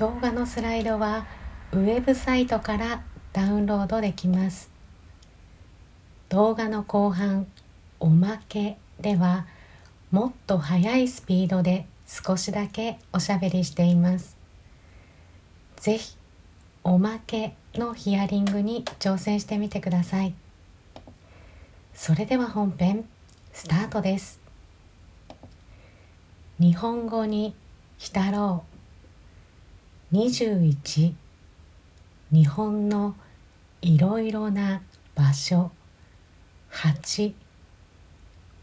動画のスライドはウェブサイトからダウンロードできます。動画の後半、おまけではもっと速いスピードで少しだけおしゃべりしています。ぜひおまけのヒアリングに挑戦してみてください。それでは本編スタートです。日本語に浸ろう。21、日本のいろいろな場所。8、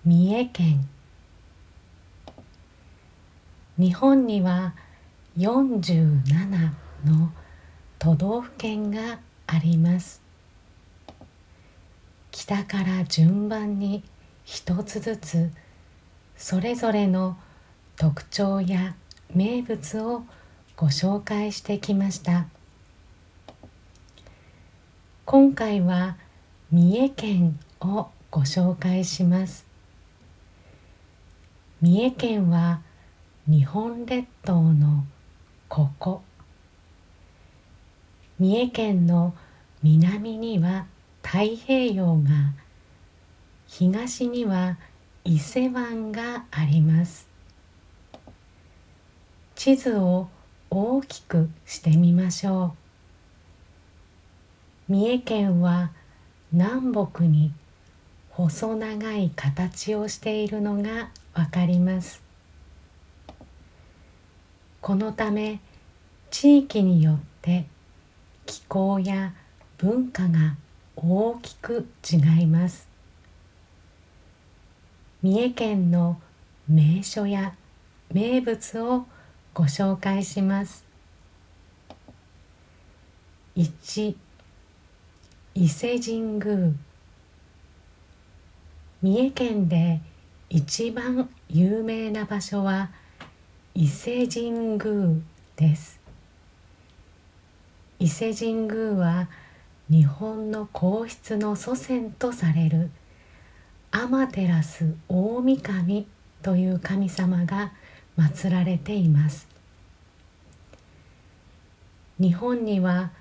三重県。日本には47の都道府県があります。北から順番に一つずつそれぞれの特徴や名物をご紹介してきました。今回は三重県をご紹介します。三重県は日本列島のここ。三重県の南には太平洋が、東には伊勢湾があります。地図を大きくしてみましょう。三重県は南北に細長い形をしているのがわかります。このため地域によって気候や文化が大きく違います。三重県の名所や名物をご紹介します。1、伊勢神宮。三重県で一番有名な場所は伊勢神宮です。伊勢神宮は日本の皇室の祖先とされる天照大神という神様が祀られています。日本には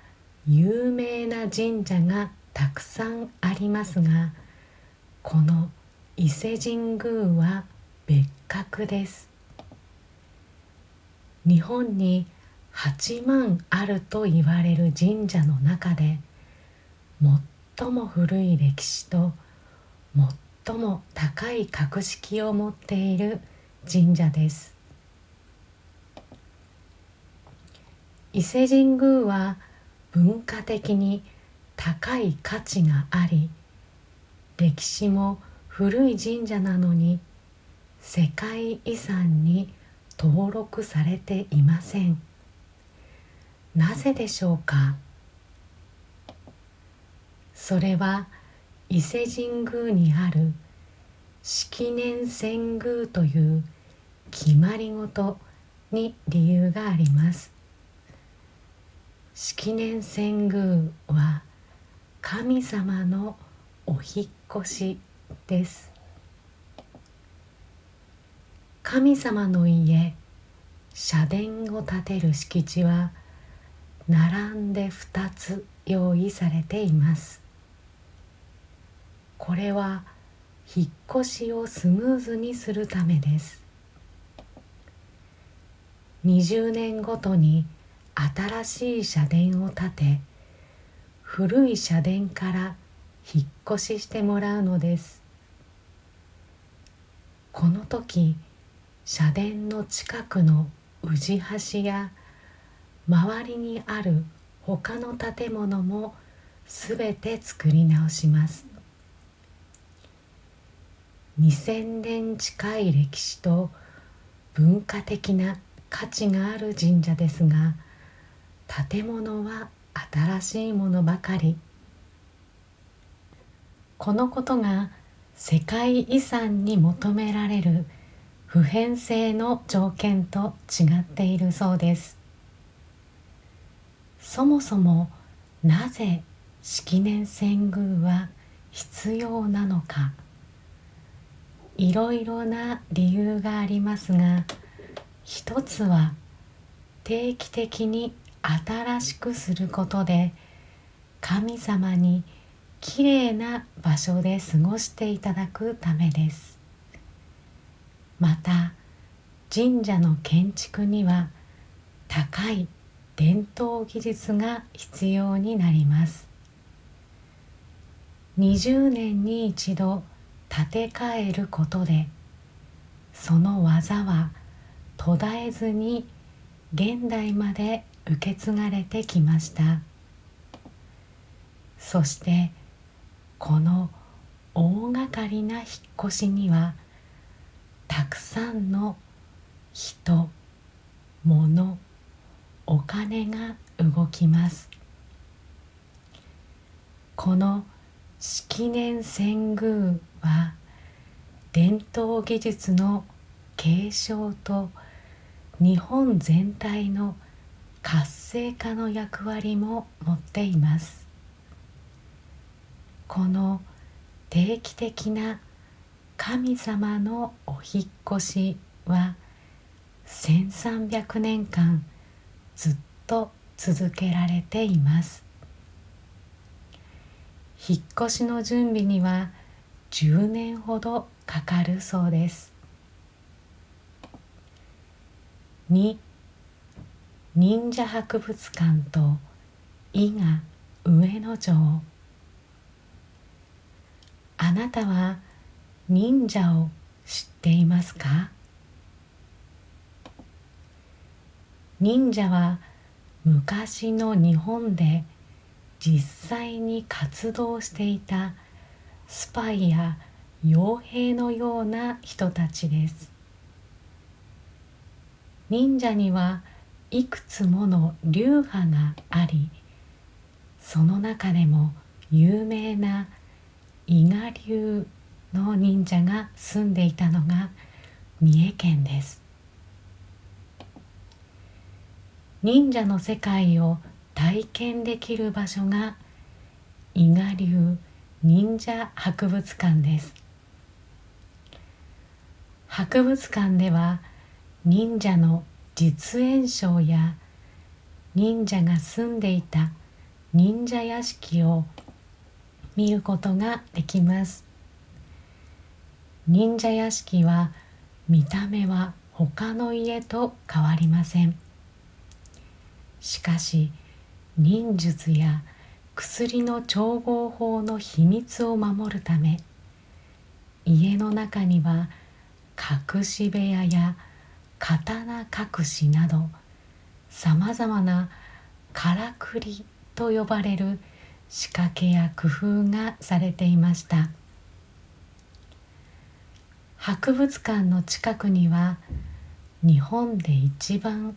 有名な神社がたくさんありますが、この伊勢神宮は別格です。日本に8万あると言われる神社の中で最も古い歴史と最も高い格式を持っている神社です。伊勢神宮は文化的に高い価値があり、歴史も古い神社なのに世界遺産に登録されていません。なぜでしょうか。それは伊勢神宮にある式年遷宮という決まりごとに理由があります。式年遷宮は神様のお引っ越しです。神様の家、社殿を建てる敷地は並んで2つ用意されています。これは引っ越しをスムーズにするためです。20年ごとに新しい社殿を建て、古い社殿から引っ越ししてもらうのです。この時、社殿の近くの宇治橋や周りにある他の建物もすべて作り直します。2000年近い歴史と文化的な価値がある神社ですが、建物は新しいものばかり。このことが世界遺産に求められる普遍性の条件と違っているそうです。そもそもなぜ式年遷宮は必要なのか。いろいろな理由がありますが、一つは定期的に新しくすることで、神様にきれいな場所で過ごしていただくためです。また、神社の建築には高い伝統技術が必要になります。20年に一度建て替えることで、その技は途絶えずに現代まで受け継がれてきました。そしてこの大掛かりな引っ越しには、たくさんの人、物、お金が動きます。この式年遷宮は、伝統技術の継承と日本全体の活性化の役割も持っています。この定期的な神様のお引っ越しは、1300年間ずっと続けられています。引っ越しの準備には10年ほどかかるそうです。2、忍者博物館と伊賀上野城。あなたは忍者を知っていますか？忍者は昔の日本で実際に活動していたスパイや傭兵のような人たちです。忍者にはいくつもの流派があり、その中でも有名な伊賀流の忍者が住んでいたのが三重県です。忍者の世界を体験できる場所が伊賀流忍者博物館です。博物館では忍者の実演ショーや忍者が住んでいた忍者屋敷を見ることができます。忍者屋敷は見た目は他の家と変わりません。しかし、忍術や薬の調合法の秘密を守るため、家の中には隠し部屋や刀隠しなど、さまざまなからくりと呼ばれる仕掛けや工夫がされていました。博物館の近くには、日本で一番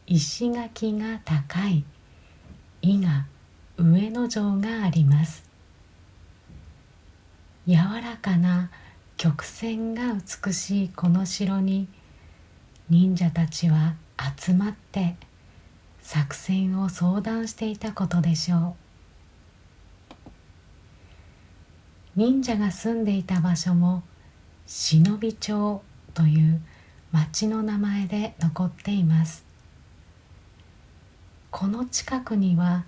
石垣が高い伊賀上野城があります。柔らかな曲線が美しいこの城に、忍者たちは集まって作戦を相談していたことでしょう。忍者が住んでいた場所も忍び町という町の名前で残っています。この近くには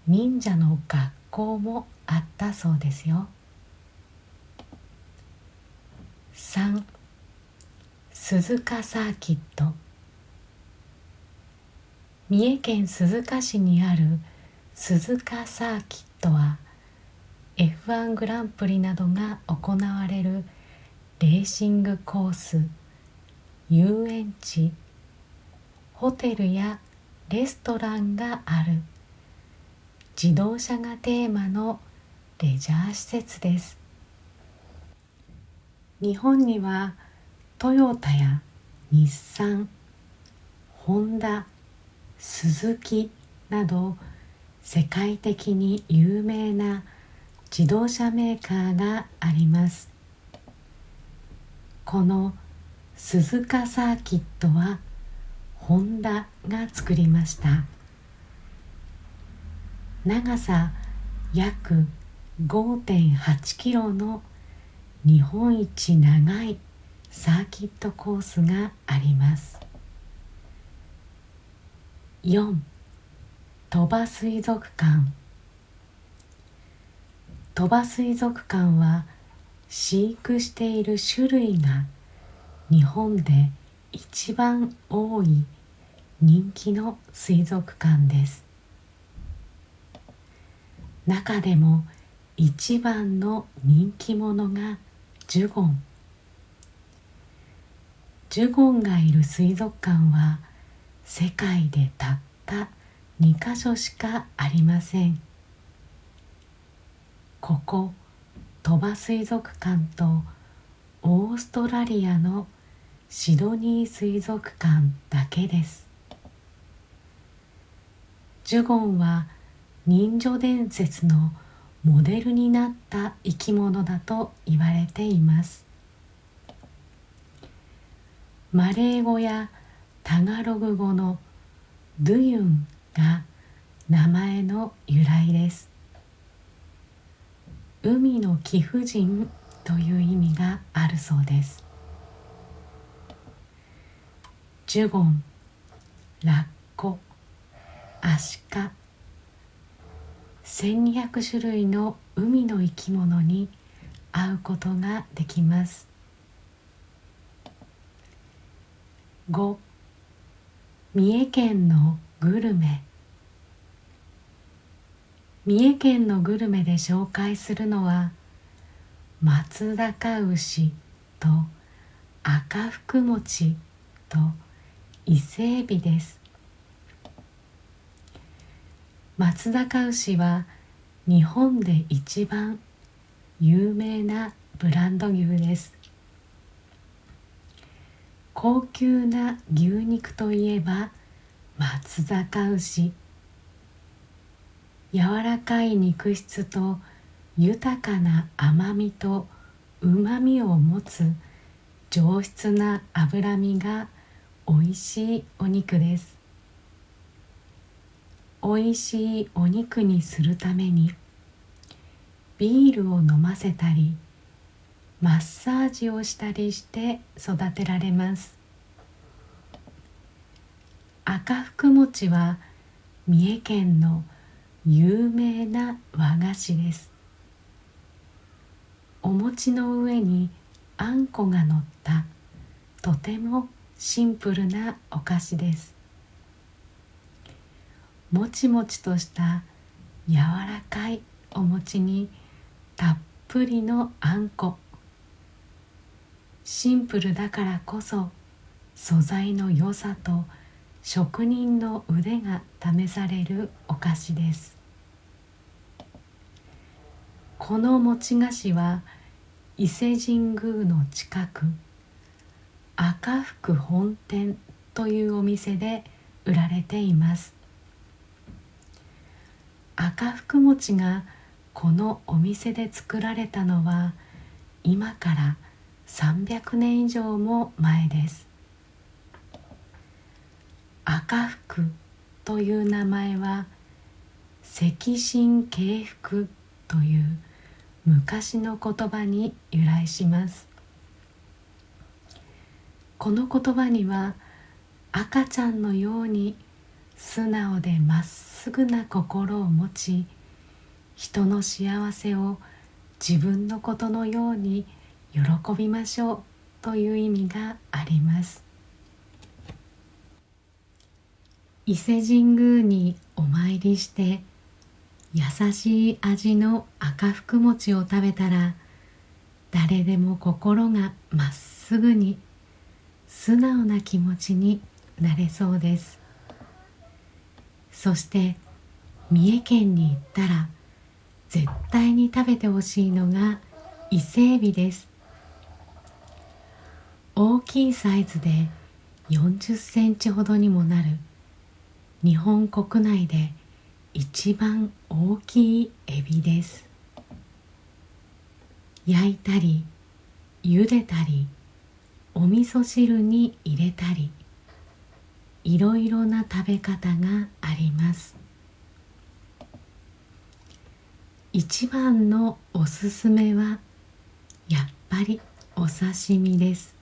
忍者の学校もあったそうですよ。3、鈴鹿サーキット。三重県鈴鹿市にある鈴鹿サーキットは、F1 グランプリなどが行われるレーシングコース、遊園地、ホテルやレストランがある自動車がテーマのレジャー施設です。日本にはトヨタや日産、ホンダ、スズキなど世界的に有名な自動車メーカーがあります。この鈴鹿サーキットはホンダが作りました。長さ約 5.8 キロの日本一長いサーキットコースがあります。4. 鳥羽水族館。鳥羽水族館は飼育している種類が日本で一番多い人気の水族館です。中でも一番の人気者がジュゴン。ジュゴンがいる水族館は世界でたった2カ所しかありません。ここ鳥羽水族館とオーストラリアのシドニー水族館だけです。ジュゴンは人魚伝説のモデルになった生き物だと言われています。マレー語やタガログ語のドゥユンが名前の由来です。海の貴婦人という意味があるそうです。ジュゴン、ラッコ、アシカ、1200種類の海の生き物に会うことができます。5. 三重県のグルメ。三重県のグルメで紹介するのは松阪牛と赤福餅と伊勢海老です。松阪牛は日本で一番有名なブランド牛です。高級な牛肉といえば松阪牛。柔らかい肉質と豊かな甘みとうまみを持つ上質な脂身がおいしいお肉です。おいしいお肉にするためにビールを飲ませたりマッサージをしたりして育てられます。赤福餅は三重県の有名な和菓子です。お餅の上にあんこがのったとてもシンプルなお菓子です。もちもちとした柔らかいお餅にたっぷりのあんこ。シンプルだからこそ素材の良さと職人の腕が試されるお菓子です。この餅菓子は伊勢神宮の近く赤福本店というお店で売られています。赤福餅がこのお店で作られたのは今から300年以上も前です。赤福という名前は赤心敬福という昔の言葉に由来します。この言葉には赤ちゃんのように素直でまっすぐな心を持ち、人の幸せを自分のことのように喜びましょうという意味があります。伊勢神宮にお参りして優しい味の赤福餅を食べたら誰でも心がまっすぐに素直な気持ちになれそうです。そして三重県に行ったら絶対に食べてほしいのが伊勢海老です。大きいサイズで40センチほどにもなる日本国内で一番大きいエビです。焼いたり茹でたりお味噌汁に入れたりいろいろな食べ方があります。一番のおすすめはやっぱりお刺身です。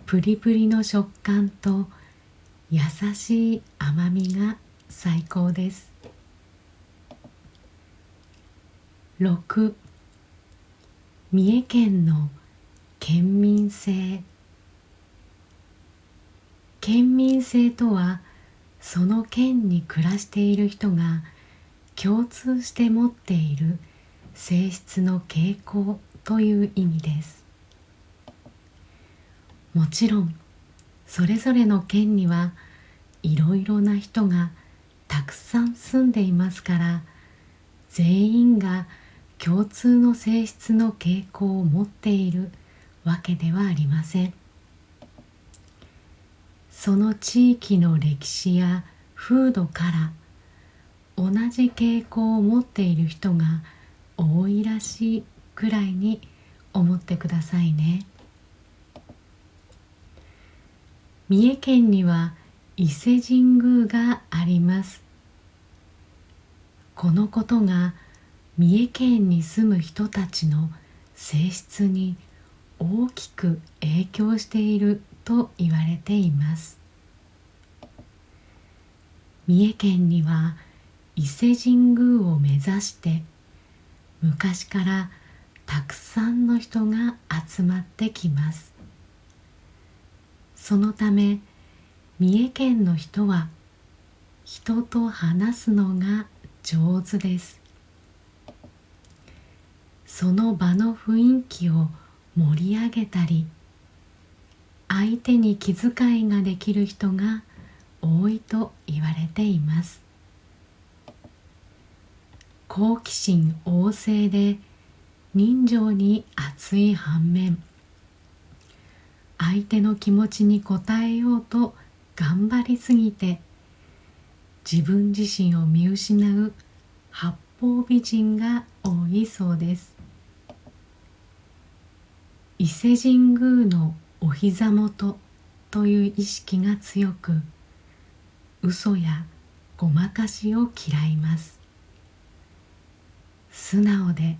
プリプリの食感と優しい甘みが最高です。6、三重県の県民性。県民性とは、その県に暮らしている人が共通して持っている性質の傾向という意味です。もちろんそれぞれの県にはいろいろな人がたくさん住んでいますから、全員が共通の性質の傾向を持っているわけではありません。その地域の歴史や風土から同じ傾向を持っている人が多いらしいくらいに思ってくださいね。三重県には伊勢神宮があります。このことが三重県に住む人たちの性質に大きく影響していると言われています。三重県には伊勢神宮を目指して昔からたくさんの人が集まってきます。そのため三重県の人は人と話すのが上手です。その場の雰囲気を盛り上げたり、相手に気遣いができる人が多いと言われています。好奇心旺盛で人情に熱い反面、相手の気持ちに応えようと頑張りすぎて自分自身を見失う八方美人が多いそうです。伊勢神宮のお膝元という意識が強く、嘘やごまかしを嫌います。素直で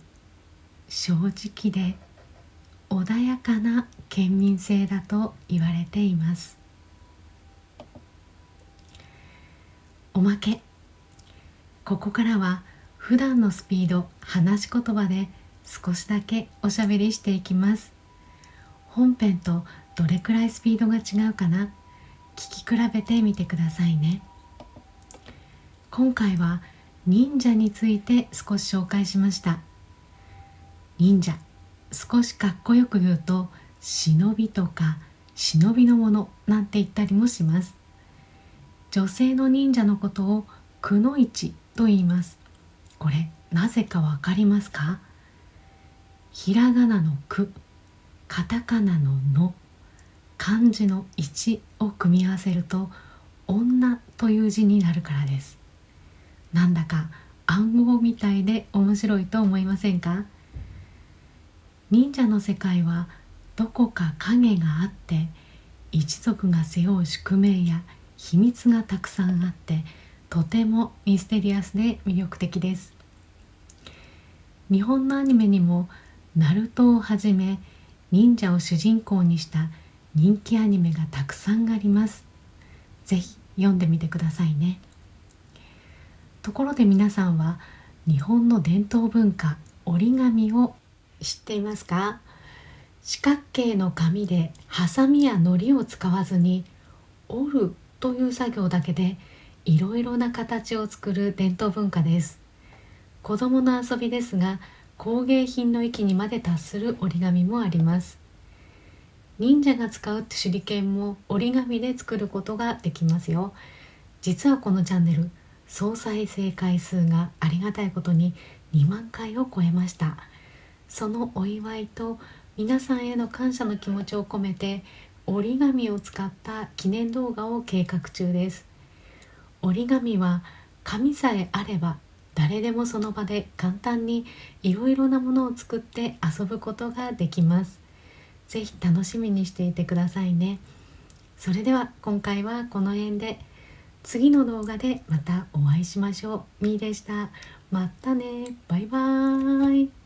正直で穏やかな県民性だと言われています。おまけ。ここからは普段のスピード、話し言葉で少しだけおしゃべりしていきます。本編とどれくらいスピードが違うかな、聞き比べてみてくださいね。今回は忍者について少し紹介しました。忍者、少しかっこよく言うと忍びとか忍びのものなんて言ったりもします。女性の忍者のことをくのいちと言います。これなぜかわかりますか？ひらがなのく、カタカナのの、漢字の一を組み合わせると女という字になるからです。なんだか暗号みたいで面白いと思いませんか？忍者の世界はどこか影があって、一族が背負う宿命や秘密がたくさんあって、とてもミステリアスで魅力的です。日本のアニメにもナルトをはじめ忍者を主人公にした人気アニメがたくさんあります。ぜひ読んでみてくださいね。ところで皆さんは日本の伝統文化折り紙を知っていますか？四角形の紙でハサミや糊を使わずに折るという作業だけでいろいろな形を作る伝統文化です。子供の遊びですが、工芸品の域にまで達する折り紙もあります。忍者が使う手裏剣も折り紙で作ることができますよ。実はこのチャンネル、総再生回数がありがたいことに2万回を超えました。そのお祝いと皆さんへの感謝の気持ちを込めて、折り紙を使った記念動画を計画中です。折り紙は紙さえあれば誰でもその場で簡単にいろいろなものを作って遊ぶことができます。ぜひ楽しみにしていてくださいね。それでは今回はこの辺で、次の動画でまたお会いしましょう。みーでした。またね。バイバーイ。